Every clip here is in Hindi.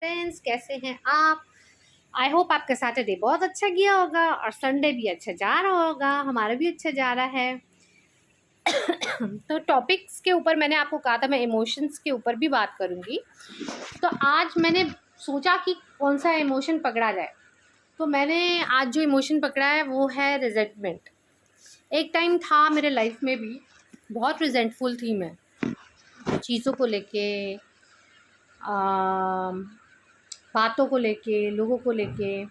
फ्रेंड्स, कैसे हैं आप? आई होप आपका सैटरडे बहुत अच्छा गया होगा और संडे भी अच्छा जा रहा होगा। हमारा भी अच्छा जा रहा है। तो टॉपिक्स के ऊपर मैंने आपको कहा था मैं इमोशंस के ऊपर भी बात करूंगी। तो आज मैंने सोचा कि कौन सा इमोशन पकड़ा जाए। तो मैंने आज जो इमोशन पकड़ा है वो है रिजेंटमेंट। एक टाइम था मेरे लाइफ में भी, बहुत रिजेंटफुल थी मैं चीज़ों को लेके, बातों को लेके, लोगों को लेके।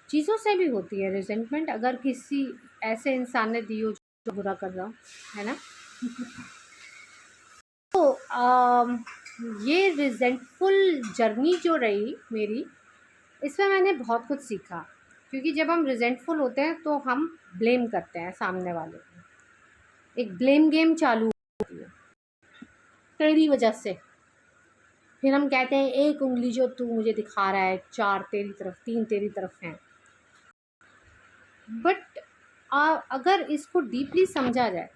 चीज़ों से भी होती है रिजेंटमेंट, अगर किसी ऐसे इंसान ने दी हो जो बुरा कर रहा हो, है ना। तो ये रिजेंटफुल जर्नी जो रही मेरी, इसमें मैंने बहुत कुछ सीखा। क्योंकि जब हम रिजेंटफुल होते हैं तो हम ब्लेम करते हैं सामने वाले को। एक ब्लेम गेम चालू होती है तेरी वजह से। फिर हम कहते हैं एक उंगली जो तू मुझे दिखा रहा है, 4 तेरी तरफ, 3 तेरी तरफ हैं। बट अगर इसको डीपली समझा जाए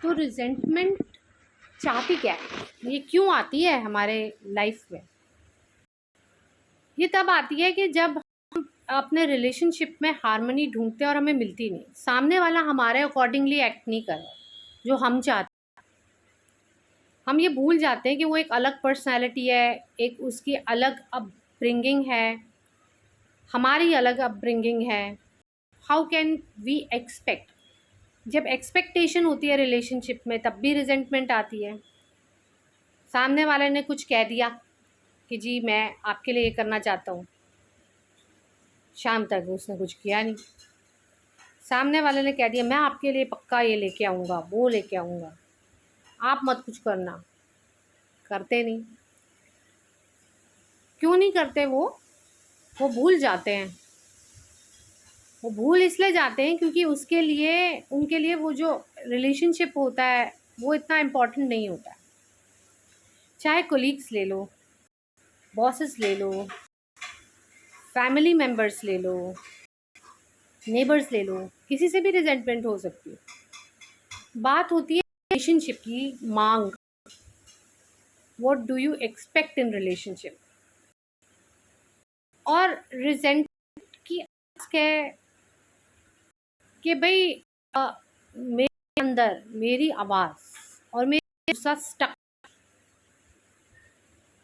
तो रिजेंटमेंट चाहती क्या है, ये क्यों आती है हमारे लाइफ में? ये तब आती है कि जब हम अपने रिलेशनशिप में हार्मनी ढूंढते हैं और हमें मिलती नहीं। सामने वाला हमारे अकॉर्डिंगली एक्ट नहीं कर रहा जो हम चाहते। हम ये भूल जाते हैं कि वो एक अलग पर्सनैलिटी है, एक उसकी अलग अपब्रिंगिंग है, हमारी अलग अपब्रिंगिंग है। How can we expect? जब एक्सपेक्टेशन होती है रिलेशनशिप में तब भी रिजेंटमेंट आती है। सामने वाले ने कुछ कह दिया कि जी मैं आपके लिए ये करना चाहता हूँ, शाम तक उसने कुछ किया नहीं। सामने वाले ने कह दिया मैं आपके लिए पक्का ये लेके आऊँगा, वो लेके आऊँगा, आप मत कुछ करना। करते नहीं। क्यों नहीं करते? वो भूल जाते हैं। वो भूल इसलिए जाते हैं क्योंकि उसके लिए, उनके लिए वो जो रिलेशनशिप होता है वो इतना इम्पोर्टेंट नहीं होता है। चाहे कोलीग्स ले लो, बॉसेस ले लो, फैमिली मेम्बर्स ले लो, नेबर्स ले लो, किसी से भी रिजेंटमेंट हो सकती है। बात होती है रिलेशनशिप की मांग। What do you expect in relationship? और रिजेंटमेंट की आस्क है कि भाई मेरे अंदर मेरी आवाज़ और मेरा गुस्सा स्टक।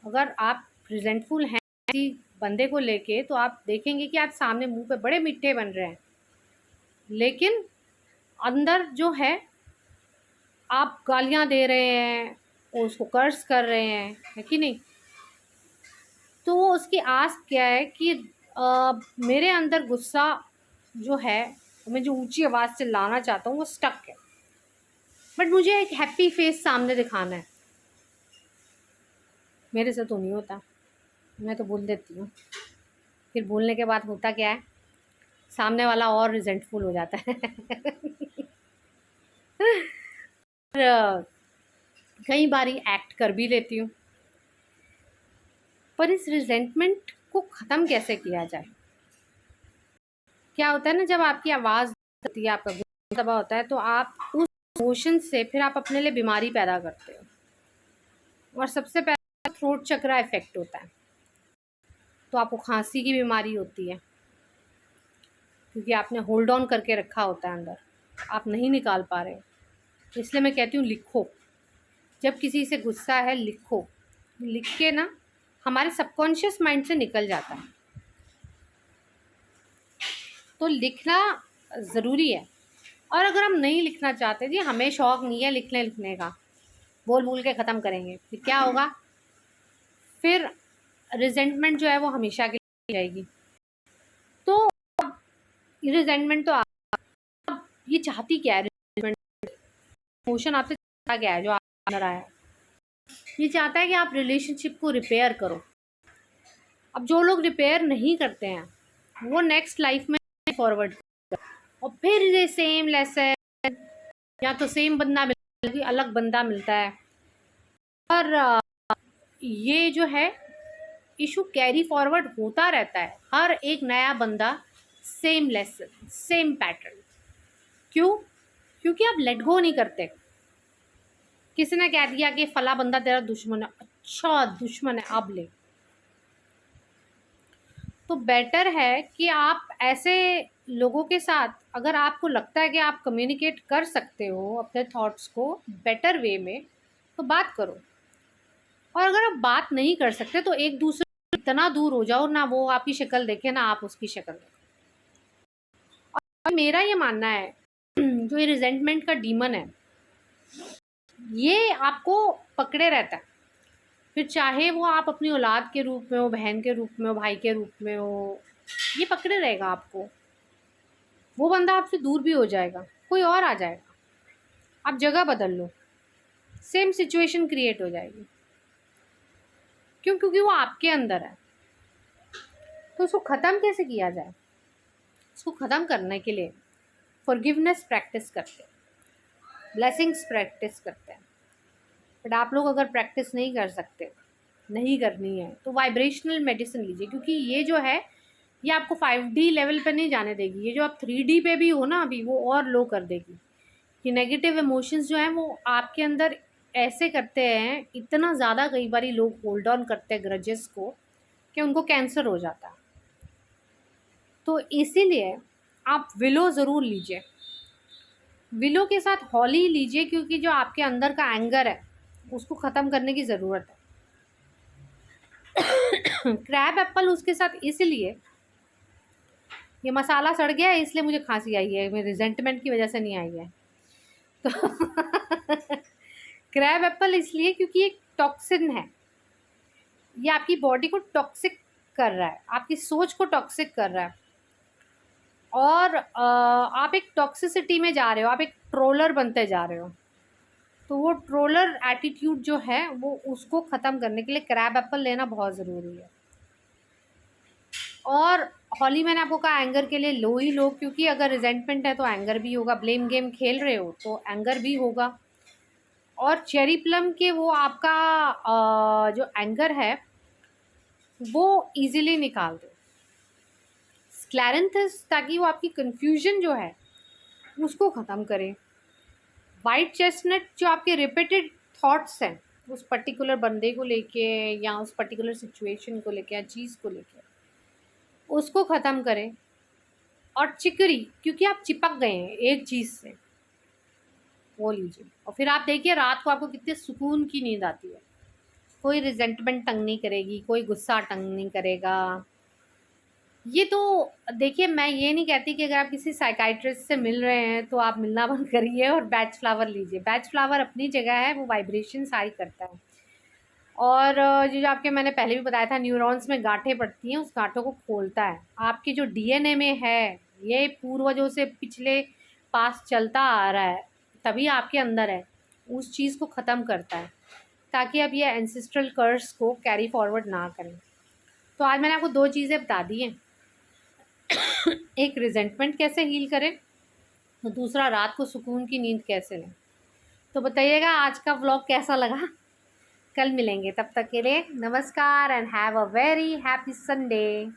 अगर आप रिजेंटफुल हैं किसी बंदे को लेके तो आप देखेंगे कि आप सामने मुंह पे बड़े मीठे बन रहे हैं, लेकिन अंदर जो है आप गालियां दे रहे हैं, उसको कर्स कर रहे हैं, है कि नहीं? तो वो उसकी आस क्या है कि मेरे अंदर गुस्सा जो है, मैं जो ऊंची आवाज़ से लाना चाहता हूँ वो स्टक है, बट मुझे एक हैप्पी फेस सामने दिखाना है। मेरे से तो नहीं होता, मैं तो बोल देती हूँ। फिर बोलने के बाद होता क्या है, सामने वाला और रिजेंटफुल हो जाता है। और कई बारी एक्ट कर भी लेती हूँ। पर इस रिजेंटमेंट को ख़त्म कैसे किया जाए? क्या होता है ना, जब आपकी आवाज़ होती है, आपका गुस्सा दबा होता है, तो आप उस इमोशन से फिर आप अपने लिए बीमारी पैदा करते हो। और सबसे पहले थ्रोट चक्रा इफेक्ट होता है, तो आपको खांसी की बीमारी होती है क्योंकि आपने होल्ड ऑन करके रखा होता है अंदर, आप नहीं निकाल पा रहे। इसलिए मैं कहती हूँ लिखो। जब किसी से गुस्सा है लिखो। लिख के ना हमारे सबकॉन्शियस माइंड से निकल जाता है। तो लिखना ज़रूरी है। और अगर हम नहीं लिखना चाहते, जी हमें शौक़ नहीं है लिखने का, बोल बोल के ख़त्म करेंगे, फिर क्या होगा? फिर रिजेंटमेंट जो है वो हमेशा के लिए रहेगी। तो रिजेंटमेंट तो अब ये चाहती क्या है? रिजेंटमेंट इमोशन आपसे चाहता क्या है जो आप अंदर आया? ये चाहता है कि आप रिलेशनशिप को रिपेयर करो। अब जो लोग रिपेयर नहीं करते हैं वो नेक्स्ट लाइफ में फॉरवर्ड और फिर ये सेम लेसन, या तो सेम बंदा मिलता है, अलग बंदा मिलता है, और ये जो है इशू कैरी फॉरवर्ड होता रहता है। हर एक नया बंदा सेम लेसन, सेम पैटर्न। क्यों? क्योंकि आप लेट गो नहीं करते। किसी ने कह दिया कि फला बंदा तेरा दुश्मन है, अच्छा दुश्मन है, अब ले। तो बेटर है कि आप ऐसे लोगों के साथ, अगर आपको लगता है कि आप कम्युनिकेट कर सकते हो अपने थॉट्स को बेटर वे में, तो बात करो। और अगर आप बात नहीं कर सकते तो एक दूसरे से इतना दूर हो जाओ, ना वो आपकी शक्ल देखे ना आप उसकी शक्ल देखे। और मेरा ये मानना है जो ये रिजेंटमेंट का डीमन है ये आपको पकड़े रहता है, फिर चाहे वो आप अपनी औलाद के रूप में हो, बहन के रूप में हो, भाई के रूप में हो, ये पकड़े रहेगा आपको। वो बंदा आपसे दूर भी हो जाएगा, कोई और आ जाएगा, आप जगह बदल लो, सेम सिचुएशन क्रिएट हो जाएगी। क्यों? क्योंकि वो आपके अंदर है। तो उसको ख़त्म कैसे किया जाए? उसको ख़त्म करने के लिए फॉरगिवनेस प्रैक्टिस करते हैं, ब्लेसिंग्स प्रैक्टिस करते हैं। बट आप लोग अगर प्रैक्टिस नहीं कर सकते, नहीं करनी है, तो वाइब्रेशनल मेडिसिन लीजिए, क्योंकि ये जो है ये आपको 5D लेवल पे नहीं जाने देगी। ये जो आप 3D पे भी हो ना अभी, वो और लो कर देगी। कि नेगेटिव इमोशंस जो हैं वो आपके अंदर ऐसे करते हैं, इतना ज़्यादा कई बार लोग होल्ड ऑन करते हैं ग्रजेस को कि उनको कैंसर हो जाता है। तो इसीलिए आप विलो ज़रूर लीजिए, विलो के साथ हॉली लीजिए, क्योंकि जो आपके अंदर का एंगर है उसको ख़त्म करने की ज़रूरत है। क्रैब एप्पल उसके साथ इसलिए, ये मसाला सड़ गया है इसलिए मुझे खांसी आई है, मेरे रिजेंटमेंट की वजह से नहीं आई है। तो क्रैब एप्पल इसलिए क्योंकि एक टॉक्सिन है, ये आपकी बॉडी को टॉक्सिक कर रहा है, आपकी सोच को टॉक्सिक कर रहा है। और आप एक टॉक्सिसिटी में जा रहे हो, आप एक ट्रोलर बनते जा रहे हो। तो वो ट्रोलर एटीट्यूड जो है वो उसको ख़त्म करने के लिए क्रैब एप्पल लेना बहुत ज़रूरी है। और हॉली मैंने आपको कहा एंगर के लिए लो ही लो, क्योंकि अगर रिजेंटमेंट है तो एंगर भी होगा, ब्लेम गेम खेल रहे हो तो एंगर भी होगा। और चेरी प्लम के वो आपका जो एंगर है वो इजीली निकाल दो। स्क्लेरेंथस, ताकि वो आपकी कन्फ्यूजन जो है उसको ख़त्म करे। वाइट चेस्टनट, जो आपके रिपीटेड थॉट्स हैं उस पर्टिकुलर बंदे को लेके या उस पर्टिकुलर सिचुएशन को लेके या चीज़ को लेके, उसको ख़त्म करें। और चिकरी, क्योंकि आप चिपक गए हैं एक चीज़ से, वो लीजिए। और फिर आप देखिए रात को आपको कितने सुकून की नींद आती है। कोई रिजेंटमेंट तंग नहीं करेगी, कोई गुस्सा तंग नहीं करेगा। ये तो देखिए, मैं ये नहीं कहती कि अगर आप किसी साइकाइट्रिस्ट से मिल रहे हैं तो आप मिलना बंद करिए और बैच फ्लावर लीजिए। बैच फ्लावर अपनी जगह है, वो वाइब्रेशन हाई करता है। और जो आपके मैंने पहले भी बताया था, न्यूरॉन्स में गांठें पड़ती हैं, उस गांठों को खोलता है। आपके जो डीएनए में है, ये पूर्वजों से पिछले पास चलता आ रहा है, तभी आपके अंदर है, उस चीज़ को ख़त्म करता है, ताकि अब ये एंसेस्ट्रल कर्स को कैरी फॉरवर्ड ना करें। तो आज मैंने आपको 2 चीज़ें बता दी हैं। एक रिजेंटमेंट कैसे हील करें, तो दूसरा रात को सुकून की नींद कैसे लें। तो बताइएगा आज का व्लॉग कैसा लगा। कल मिलेंगे, तब तक के लिए नमस्कार and have a very happy Sunday.